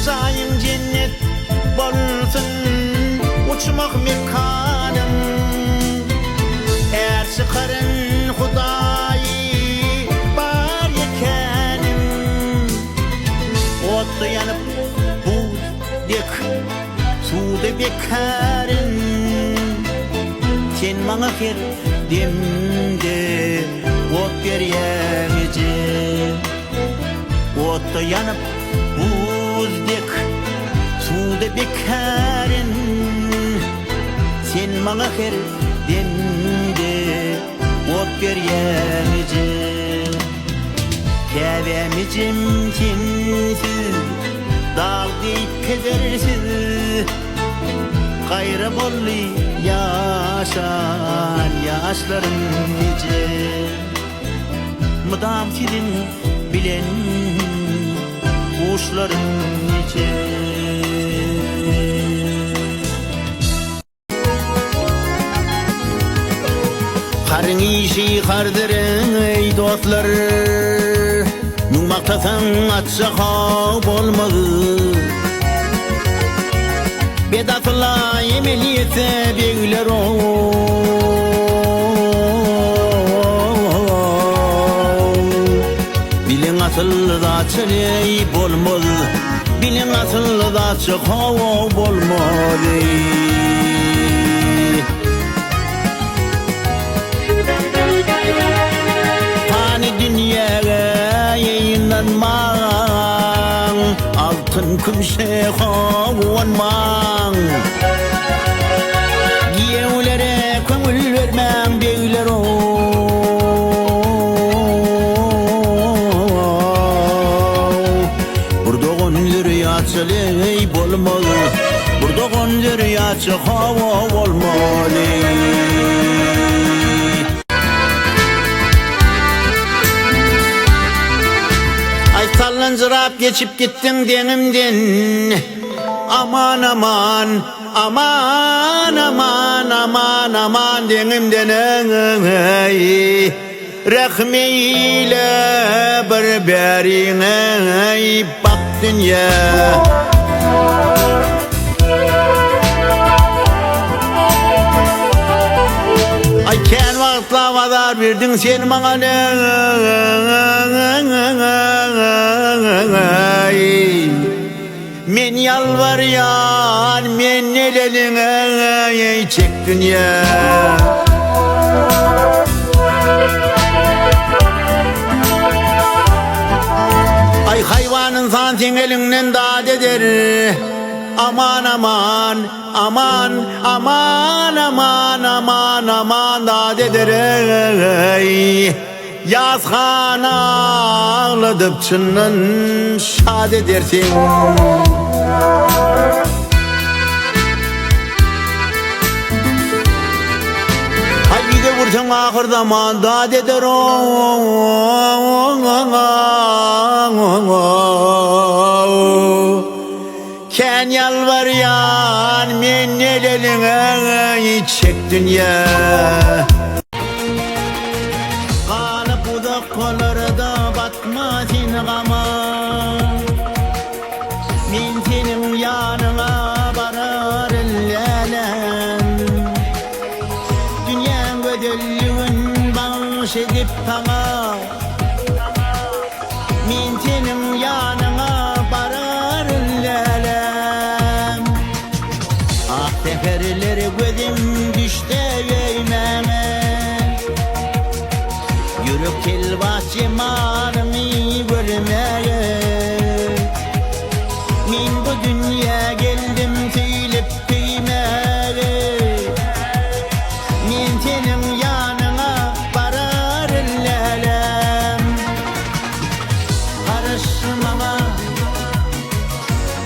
sayın cennet bolsun uçmak mekanım eğer çıkarın Hudayi bar yekenim otlu yanıp buz dek suda bekarın sen bana her demde ot berýäňeje otda yanıp buzdek suda bekarın sen bana her demde ot berýäňeje käbemicim kinsiz dağ deyip kedersiz gayrı bolly yaşar yaşlarım nice mıdam sizin bilen kuşlarım nice karın işi kardırın ey dostlar numaktasan atsa hap olmalı bedatla emeliyete beyler o bilin asıl da çeley bolmalı bilin asıl da çıkav bolmalı hani dünyaya yayınlanman altın kümşe havanman giyevlere köngül vermem beyler o burada gönlür yaçıley bolmalı burada gönlür yaçı hava olmalı sallancırap geçip gittin denimden aman aman aman aman aman aman denimden ey rahmeyle berberine ey bak dünya ay ken vaqtla vadar birdin sen bana men yalvaryan men elelin çek dünya ay hayvanın san sen elinden dad eder aman aman aman aman aman aman aman dad eder yazhan ağladıp çınnan şad edersin haydi de vursan ahır zaman dad eder ken yalvaryan men elelin çek dünya kollarda batma sin gama min senin yanına varar ellenen dünya ödüllüğün bağış edip sana min senin yanına varar ellenen ah teferleri gözüm düştü yeymeme yürük elbas cemalimi görmeye min bu dünya geldim söylep tüymeye min senin yanına varar ellelem karışmama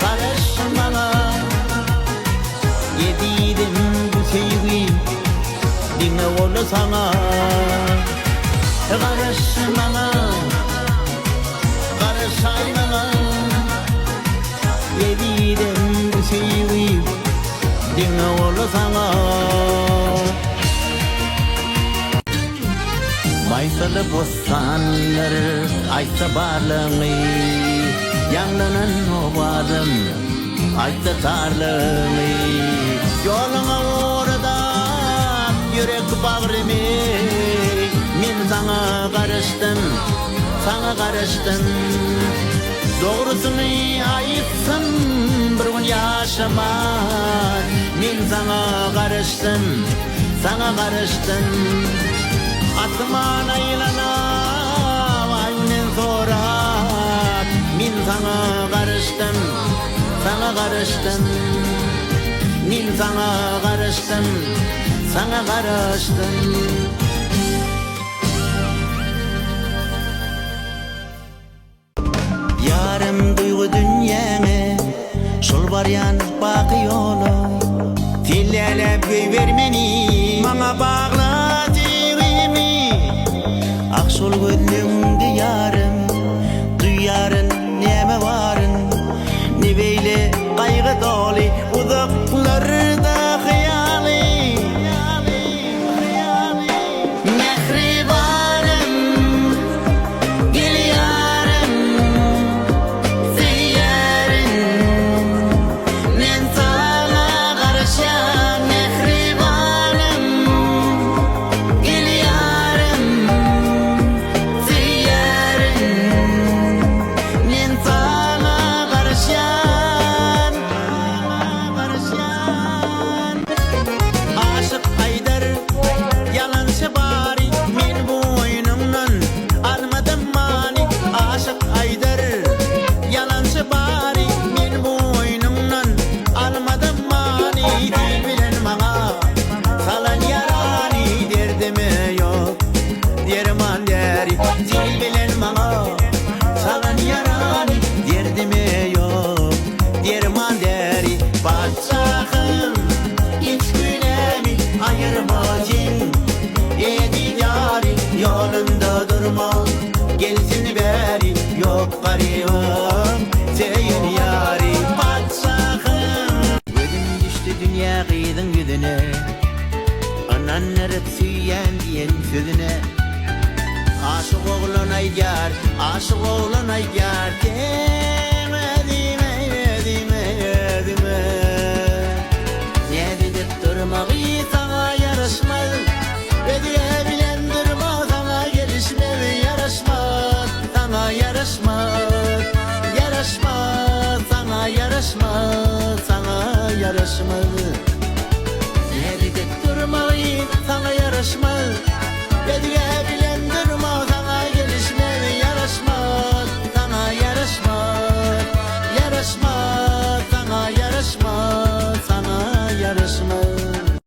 karışmama yedidim bu sevgi dinle onu sana karışmama karışaymama yedidim bu sevgi dinle onu sana maysalı bostanları aysa barlığını Yanlanan obadım ayda tarlımı Yoluna orada yürek bağrımı Min sana karıştım, sana karıştım Doğrusunu ayıtsın bir gün yaşamak Min sana karıştım, sana karıştım Atman aylana aynen sonra Min sana karıştım, sana karıştım Min sana karıştım, sana karıştım Yarım duygu dünyene Şol baryan bakı yolu Tillelep göy vermeni Bana bağla dilimi Ak şol gönlümde yarım Duyarın neme varın Ne beyle kaygı dolu Uzaklarda hayali Mehribanım Gel yarım Seyyarın Men sana karışan Mehribanım Gel yarım Seyyarın Men sana karışan Aşık Haydar Yalansı bari Men bu oyunumdan Almadım mani Aşık Haydar Yalansı bari Men bu oyunumdan Almadım mani Dil bilen bana Salan yarani Derdime yok Derman deri Dil bilen bana Salan yarani Derdime yok Derman deri Padşahım Hiç gülemi ayırmacın Edi yari yolunda durma Gelsin beri yok garibim Seyin yari padşahım Gözüm düştü dünya kıydın yüzüne Ananları süyen diyen sözüne Aşık oğlan ayyar, aşık oğlan ayyar